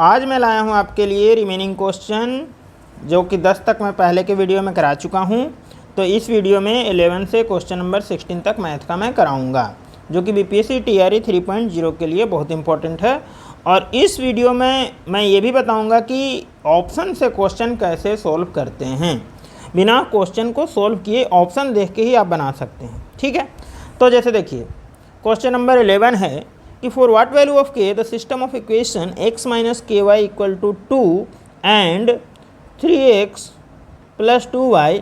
आज मैं लाया हूं आपके लिए रिमेनिंग क्वेश्चन जो कि 10 तक मैं पहले के वीडियो में करा चुका हूं। तो इस वीडियो में 11 से क्वेश्चन नंबर 16 तक मैथ का मैं कराऊंगा, जो कि बीपीएससी टीआरई 3.0 के लिए बहुत इंपॉर्टेंट है। और इस वीडियो में मैं ये भी बताऊंगा कि ऑप्शन से क्वेश्चन कैसे सोल्व करते हैं। बिना क्वेश्चन को सोल्व किए ऑप्शन देख के ही आप बना सकते हैं, ठीक है। तो जैसे देखिए क्वेश्चन नंबर 11 है कि for what value of k the system of equation x minus k y equal to 2 and 3x plus 2y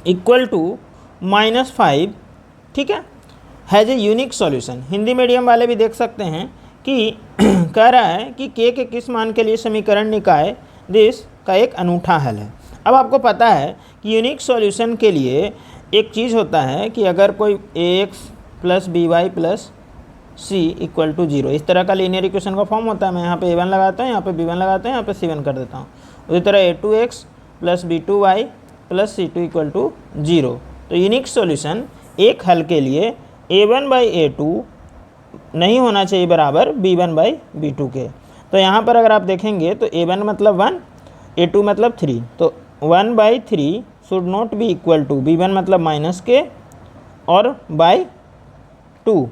equal to -5, ठीक है, has a unique solution. Hindi medium वाले भी देख सकते हैं कि कह रहा है कि के किस मान के लिए समीकरण निकाय दिस का एक अनूठा हल है। अब आपको पता है कि यूनिक सॉल्यूशन के लिए एक चीज़ होता है कि अगर कोई ax plus by plus c equal to 0, इस तरह का लीनियर इक्वेशन का फॉर्म होता है। मैं यहाँ पे a1 लगाता हूँ, यहाँ पे b1 लगाता हूँ, यहाँ पे c1 कर देता हूँ। उसी तरह a2x plus b2y plus c2 equal to 0। तो यूनिक सॉल्यूशन एक हल के लिए a1 बाई a2 नहीं होना चाहिए बराबर b1 बाई b2 के। तो यहाँ पर अगर आप देखेंगे तो a1 मतलब 1, a2 मतलब 3, तो 1 by 3 should not be equal to b1 मतलब माइनस के और बाई 2,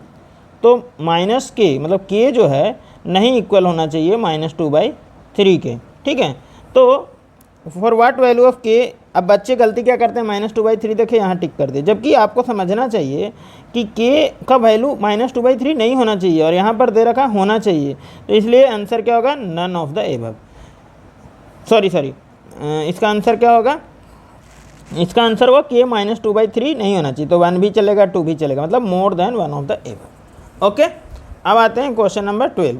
तो माइनस के मतलब के जो है नहीं इक्वल होना चाहिए -2/3 के, ठीक है। तो फॉर व्हाट वैल्यू ऑफ के, अब बच्चे गलती क्या करते हैं, -2/3 देखे यहाँ टिक कर दे, जबकि आपको समझना चाहिए कि के का वैल्यू -2/3 नहीं होना चाहिए और यहाँ पर दे रखा होना चाहिए। तो इसलिए आंसर क्या होगा, none of the above. Sorry इसका आंसर क्या होगा, इसका आंसर होगा के -2/3 नहीं होना चाहिए। तो 1 भी चलेगा 2 भी चलेगा, मतलब more than 1 of the above. Okay, अब आते हैं question number 12।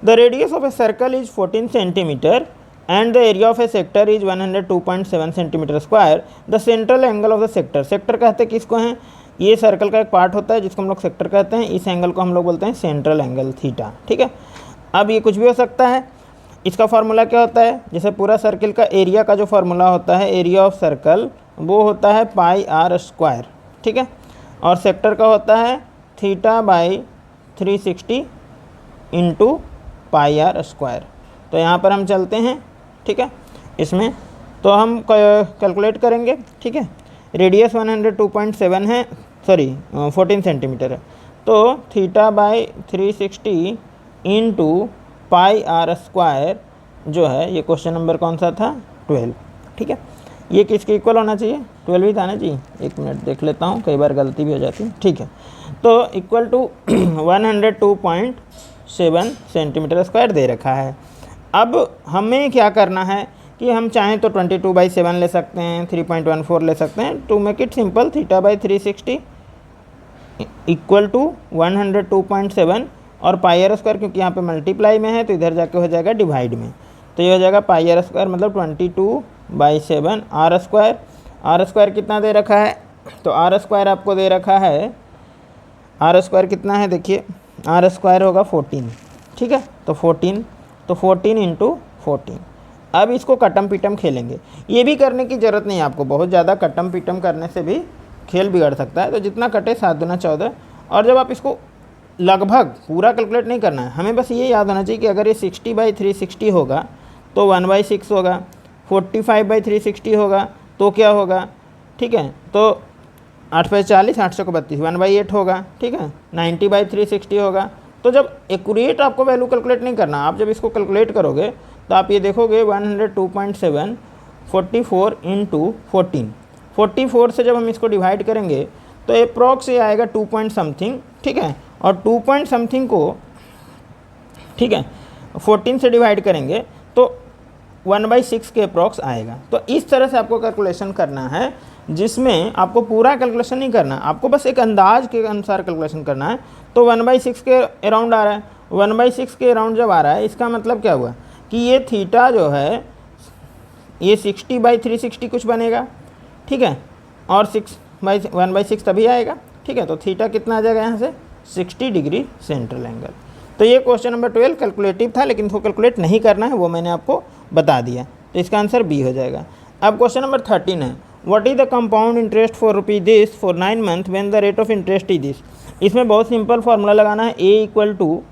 The radius of a circle is 14 centimetre and the area of A sector is 102.7 centimetre square. The central angle of the sector, sector कहते हैं किसको हैं, ये circle का एक पार्ट होता है जिसको हम लोग सेक्टर कहते हैं। इस एंगल को हम लोग बोलते हैं सेंट्रल एंगल थीटा, ठीक है। अब ये कुछ भी हो सकता है। इसका फार्मूला क्या होता है, जैसे पूरा सर्कल का एरिया का जो फार्मूला होता है, एरिया ऑफ सर्कल, वो होता है πr², ठीक है। और सेक्टर का होता है θ/360 इंटू πr²। तो यहाँ पर हम चलते हैं, ठीक है, इसमें तो हम कैलकुलेट करेंगे, ठीक है। रेडियस 102.7 है, 14 सेंटीमीटर है, तो θ/360 इंटू πr² जो है, ये क्वेश्चन नंबर कौन सा था, 12, ठीक है। ये किसके इक्वल होना चाहिए, 12 ही था ना जी, एक मिनट देख लेता हूँ, कई बार गलती भी हो जाती है, ठीक है। तो इक्वल टू 102.7 सेंटीमीटर स्क्वायर दे रखा है। अब हमें क्या करना है कि हम चाहें तो 22/7 ले सकते हैं, 3.14 ले सकते हैं। To make it simple, θ/360 equal to 102.7 और πr² क्योंकि यहाँ पे मल्टीप्लाई में है तो इधर जाके हो जाएगा डिवाइड में, तो ये हो जाएगा πr² मतलब 22/7 r²। कितना दे रखा है, तो r² आपको दे रखा है, r² कितना है देखिए, r² होगा 14, ठीक है। तो 14 इंटू 14। अब इसको कटम पिटम खेलेंगे। ये भी करने की ज़रूरत नहीं है आपको, बहुत ज़्यादा कटम पिटम करने से भी खेल बिगड़ सकता है। तो जितना कटे 7 दूना 14। और जब आप इसको लगभग पूरा कैलकुलेट नहीं करना है, हमें बस ये याद होना चाहिए कि अगर ये 60/360 होगा तो 1/6 होगा, 45/360 होगा तो क्या होगा, ठीक है। तो 8×40 800 को 32, 1/8 होगा, ठीक है। 90/360 होगा। तो जब एक्यूरेट आपको वैल्यू कैलकुलेट नहीं करना, आप जब इसको कैलकुलेट करोगे तो आप ये देखोगे 102.7 44 इंटू 14, 44 से जब हम इसको डिवाइड करेंगे तो अप्रॉक्स ये आएगा 2 पॉइंट समथिंग, ठीक है। और 2 पॉइंट समथिंग को, ठीक है, 14 से डिवाइड करेंगे तो 1/6 के अप्रॉक्स आएगा। तो इस तरह से आपको कैलकुलेशन करना है, जिसमें आपको पूरा कैलकुलेशन नहीं करना, आपको बस एक अंदाज के अनुसार कैलकुलेशन करना है। तो 1/6 के अराउंड आ रहा है, 1/6 के अराउंड जब आ रहा है, इसका मतलब क्या हुआ कि ये थीटा जो है ये 60/360 कुछ बनेगा, ठीक है, और 1/6 तभी आएगा, ठीक है। तो थीटा कितना आ जाएगा यहाँ से, 60 डिग्री सेंट्रल एंगल। तो ये क्वेश्चन नंबर 12 कैलकुलेटिव था, लेकिन इसको कैलकुलेट नहीं करना है, वो मैंने आपको बता दिया। तो इसका आंसर बी हो जाएगा। अब क्वेश्चन नंबर 13 है, what is the compound interest for rupees this for 9 month when the rate of interest is this. इसमें बहुत सिंपल फार्मूला लगाना है, a =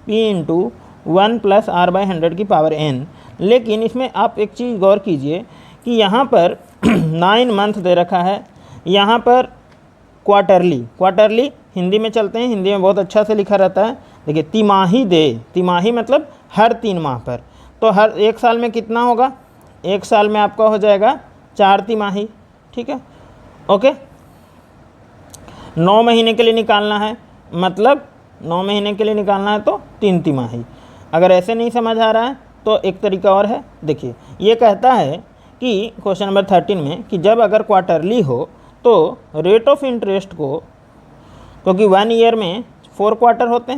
p into 1 plus R by 100 की पावर n। लेकिन इसमें आप एक चीज़ गौर कीजिए कि यहाँ पर 9 मंथ दे रखा है, यहाँ पर क्वार्टरली हिंदी में चलते हैं, हिंदी में बहुत अच्छा से लिखा रहता है। देखिए तिमाही मतलब हर 3 माह पर, तो हर 1 साल में कितना होगा, 1 साल में आपका हो जाएगा 4 तिमाही। ठीक है, ओके। 9 महीने के लिए निकालना है, मतलब 9 महीने के लिए निकालना है तो 3 तिमाही। अगर ऐसे नहीं समझ आ रहा है तो एक तरीका और है। देखिए ये कहता है कि क्वेश्चन नंबर 13 में कि जब अगर क्वार्टरली हो तो रेट ऑफ इंटरेस्ट को, क्योंकि 1 ईयर में 4 क्वार्टर होते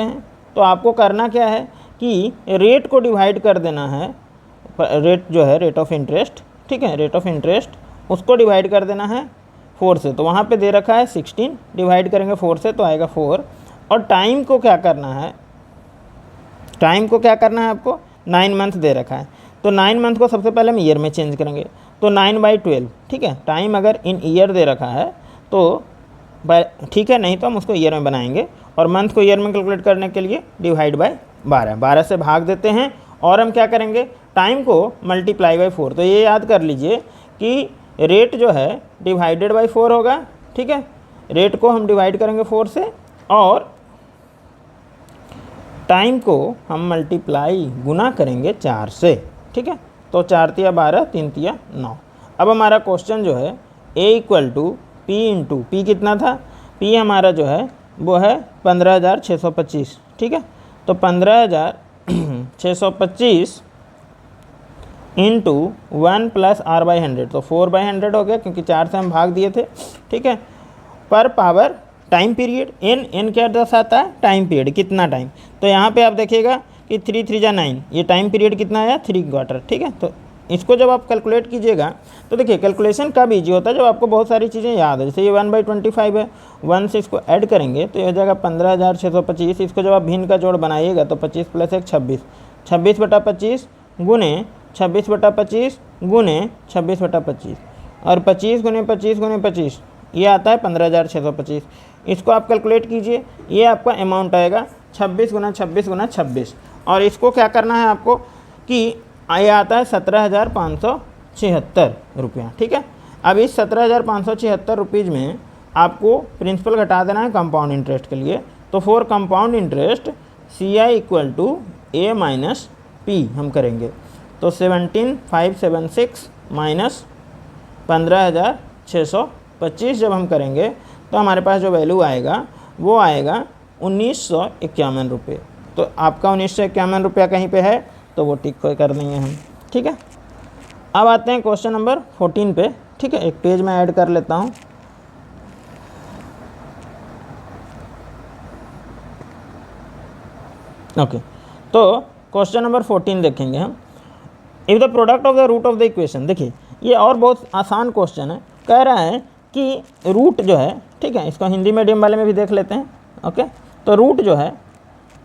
हैं, तो आपको करना क्या है कि रेट को डिवाइड कर देना है, रेट जो है रेट ऑफ इंटरेस्ट, ठीक है, रेट ऑफ इंटरेस्ट उसको डिवाइड कर देना है 4 से। तो वहाँ पे दे रखा है 16, डिवाइड करेंगे 4 से तो आएगा 4। और टाइम को क्या करना है, आपको 9 मंथ दे रखा है, तो 9 मंथ को सबसे पहले हम ईयर में चेंज करेंगे, तो 9/12। ठीक है, टाइम अगर इन ईयर दे रखा है तो ठीक है, नहीं तो हम उसको ईयर में बनाएंगे। और मंथ को ईयर में कैलकुलेट करने के लिए डिवाइड बाय 12 से भाग देते हैं। और हम क्या करेंगे, टाइम को मल्टीप्लाई बाय 4। तो ये याद कर लीजिए कि रेट जो है डिवाइडेड बाय 4 होगा। ठीक है, रेट को हम डिवाइड करेंगे 4 से और टाइम को हम मल्टीप्लाई गुना करेंगे 4 से। ठीक है, तो 4 तिया 12, 3 तिया 9। अब हमारा क्वेश्चन जो है A = P इंटू P कितना था, P हमारा जो है वो है 15,625। ठीक है, तो 15,625 इंटू 1 प्लस आर बाई 100, तो 4/100 हो गया क्योंकि 4 से हम भाग दिए थे। ठीक है, पर पावर टाइम पीरियड, एन क्या दर्शाता है, टाइम पीरियड, कितना टाइम। तो यहाँ पे आप देखिएगा कि 3 3 जा 9, ये टाइम पीरियड कितना आया, 3 क्वार्टर। ठीक है, तो इसको जब आप कैलकुलेट कीजिएगा तो देखिए कैलकुलेशन कब ईजी होता है, जब आपको बहुत सारी चीज़ें याद है। जैसे ये 1/25 है, 1 से इसको ऐड करेंगे तो ये हो जाएगा 15,625। इसको जब आप भिन्न का जोड़ बनाइएगा तो 25 + 1 26, 26/25 गुने 26/25 गुने 26/25 और 25 गुने 25 गुने 25, ये आता है 15,625। इसको आप कैलकुलेट कीजिए, ये आपका अमाउंट आएगा 26 गुना 26 गुना 26। और इसको क्या करना है आपको कि ये आता है 17,576 रुपया। ठीक है, अब इस 17,576 रुपीज़ में आपको प्रिंसिपल घटा देना है कंपाउंड इंटरेस्ट के लिए। तो for compound interest CI = A minus P हम करेंगे, तो 17,576 माइनस 15,625 जब हम करेंगे तो हमारे पास जो वैल्यू आएगा वो आएगा 1951 रुपये। तो आपका 1951 रुपया कहीं पे है तो वो टिक कर देंगे हम। ठीक है, अब आते हैं क्वेश्चन नंबर 14 पे। ठीक है, एक पेज में ऐड कर लेता हूँ। ओके, तो क्वेश्चन नंबर 14 देखेंगे हम। If the product of the root of the equation, देखिए ये और बहुत आसान क्वेश्चन है। कह रहा है कि रूट जो है, ठीक है, इसको हिंदी मीडियम वाले में भी देख लेते हैं। ओके, तो रूट जो है,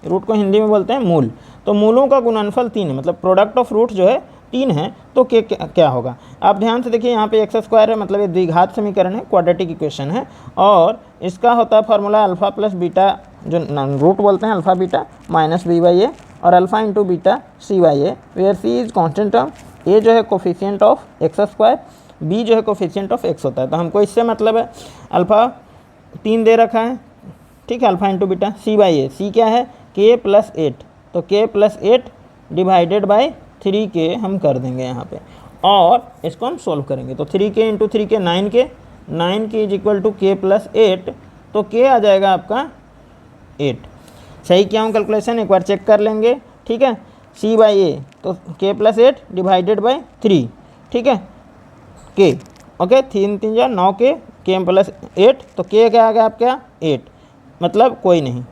रूट को हिंदी में बोलते हैं मूल। तो मूलों का गुणनफल 3 है, मतलब प्रोडक्ट ऑफ रूट जो है 3 है, तो क्या होगा। आप ध्यान से देखिए, यहाँ पे x² है, मतलब ये द्विघात समीकरण है, क्वाड्रेटिक इक्वेशन है। और इसका होता है फार्मूला अल्फ़ा प्लस बीटा, जो रूट बोलते हैं अल्फ़ा बीटा माइनस b/a, और alpha into beta c/a, where c is constant term, a जो है कोफिशिएंट ऑफ x², b जो है कोफिशिएंट ऑफ x होता है। तो हमको इससे मतलब है अल्फ़ा 3 दे रखा है, ठीक है, alpha into beta c/a, c क्या है k + 8, तो k + 8 डिवाइडेड बाय 3k हम कर देंगे यहाँ पे, और इसको हम सोल्व करेंगे। तो 3k into 3k 9k is equal to k + 8, तो k आ जाएगा आपका 8। सही क्या हूँ कैलकुलेशन, एक बार चेक कर लेंगे। ठीक है, c/a, तो k + 8 डिवाइडेड बाय 3, ठीक है, k, ओके, 3 3 जा 9k, k + 8, तो k क्या आ गया आपका 8, मतलब कोई नहीं।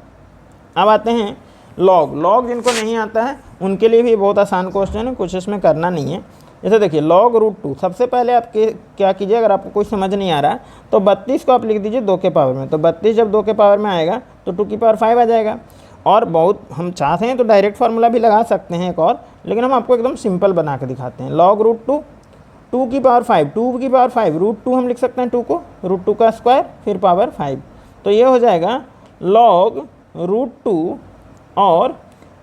अब आते हैं लॉग जिनको नहीं आता है उनके लिए भी बहुत आसान क्वेश्चन है, कुछ इसमें करना नहीं है। जैसे देखिए log √2, सबसे पहले आप क्या कीजिए, अगर आपको कोई समझ नहीं आ रहा तो 32 को आप लिख दीजिए 2 के पावर में, तो 32 जब 2 के पावर में आएगा तो 2 की पावर 5 आ जाएगा। और बहुत हम चाहते हैं तो डायरेक्ट फार्मूला भी लगा सकते हैं एक और, लेकिन हम आपको एकदम सिंपल बना के दिखाते हैं। log √2, 2 की पावर 5, 2 की पावर 5, √2 हम लिख सकते हैं 2 को, √2 का स्क्वायर फिर पावर 5, तो ये हो जाएगा log √2 और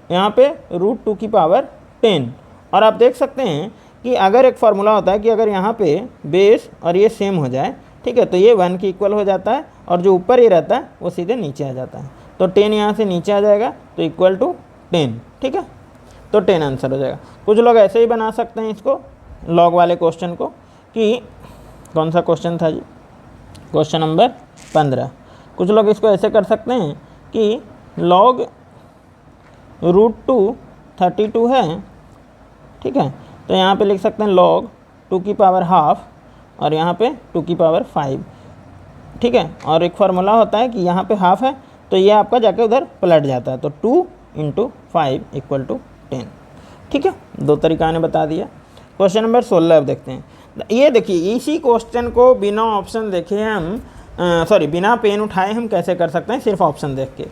यहाँ पे √2⁻10। और आप देख सकते हैं कि अगर एक फार्मूला होता है कि अगर यहाँ पे बेस और ये सेम हो जाए, ठीक है, तो ये 1 के इक्वल हो जाता है और जो ऊपर ये रहता है वो सीधे नीचे आ जाता है। तो 10 यहाँ से नीचे आ जाएगा तो इक्वल टू 10, ठीक है, तो 10 आंसर हो जाएगा। कुछ लोग ऐसे ही बना सकते हैं इसको, लॉग वाले क्वेश्चन को, कि कौन सा क्वेश्चन था जी, क्वेश्चन नंबर 15। कुछ लोग इसको ऐसे कर सकते हैं कि लॉग √2 32 है, ठीक है, तो यहाँ पे लिख सकते हैं log 2⁻½ और यहाँ पे 2�5, ठीक है, और एक फार्मूला होता है कि यहाँ पे हाफ है तो ये आपका जाके उधर पलट जाता है, तो 2 × 5 = 10, ठीक है। दो तरीका ने बता दिया। क्वेश्चन नंबर 16 अब देखते हैं। ये देखिए, इसी क्वेश्चन को बिना ऑप्शन देखे हम बिना पेन उठाए हम कैसे कर सकते हैं, सिर्फ ऑप्शन देख के।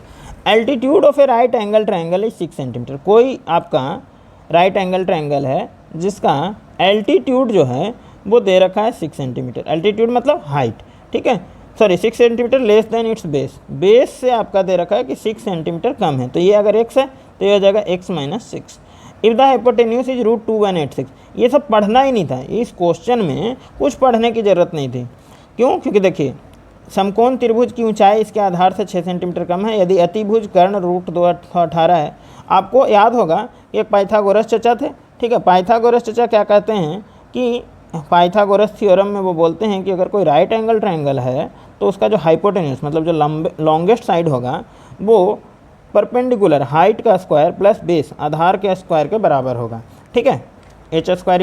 Altitude of A right angle triangle is 6 centimetre. कोई आपका राइट एंगल ट्रायंगल है जिसका एल्टीट्यूड जो है वो दे रखा है 6 सेंटीमीटर। एल्टीट्यूड मतलब हाइट, ठीक है, 6 centimetre less than it's base. Base से आपका दे रखा है कि 6 सेंटीमीटर कम है, तो ये अगर x है तो ये हो जाएगा x - 6। If the hypotenuse is √2,186। ये सब पढ़ना ही नहीं था, इस क्वेश्चन में कुछ पढ़ने की ज़रूरत नहीं थी। क्यों? क्योंकि देखिए, समकोण त्रिभुज की ऊंचाई इसके आधार से 6 सेंटीमीटर कम है यदि अतिभुज कर्ण √218 है। आपको याद होगा एक पाइथागोरस चचा थे, ठीक है। पाइथागोरस चचा क्या कहते हैं कि पाइथागोरस थ्योरम में वो बोलते हैं कि अगर कोई राइट एंगल ट्रायंगल है तो उसका जो हाइपोटेन्यूज मतलब जो लॉन्गेस्ट साइड होगा वो परपेंडिकुलर हाइट का स्क्वायर प्लस बेस आधार के स्क्वायर के बराबर होगा, ठीक है। h² = p²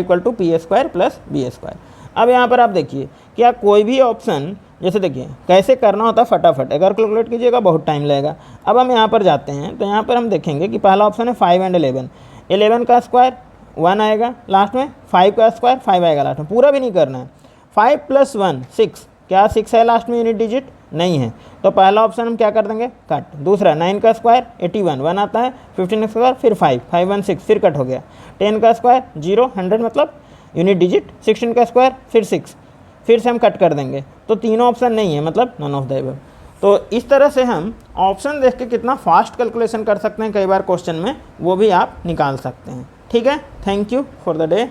+ b²। अब यहाँ पर आप देखिए क्या कोई भी ऑप्शन, जैसे देखिए कैसे करना होता है फटाफट, अगर कैलकुलेट कीजिएगा बहुत टाइम लगेगा। अब हम यहाँ पर जाते हैं तो यहाँ पर हम देखेंगे कि पहला ऑप्शन है 5 और 11। 11 का स्क्वायर 1 आएगा लास्ट में, 5 का स्क्वायर 5 आएगा लास्ट में, पूरा भी नहीं करना है। 5 + 1 6, क्या 6 है लास्ट में यूनिट डिजिट? नहीं है, तो पहला ऑप्शन हम क्या कर देंगे, कट। दूसरा 9 का स्क्वायर 81, 1 आता है, 15 का स्क्वायर फिर 5, 5 1 6 फिर कट हो गया। 10 का स्क्वायर 0, 100 मतलब यूनिट डिजिट, 16 का स्क्वायर फिर 6, फिर से हम कट कर देंगे। तो तीनों ऑप्शन नहीं है, मतलब नन ऑफ द अबव। तो इस तरह से हम ऑप्शन देख के कितना फास्ट कैलकुलेशन कर सकते हैं कई बार क्वेश्चन में, वो भी आप निकाल सकते हैं, ठीक है। Thank you for the day.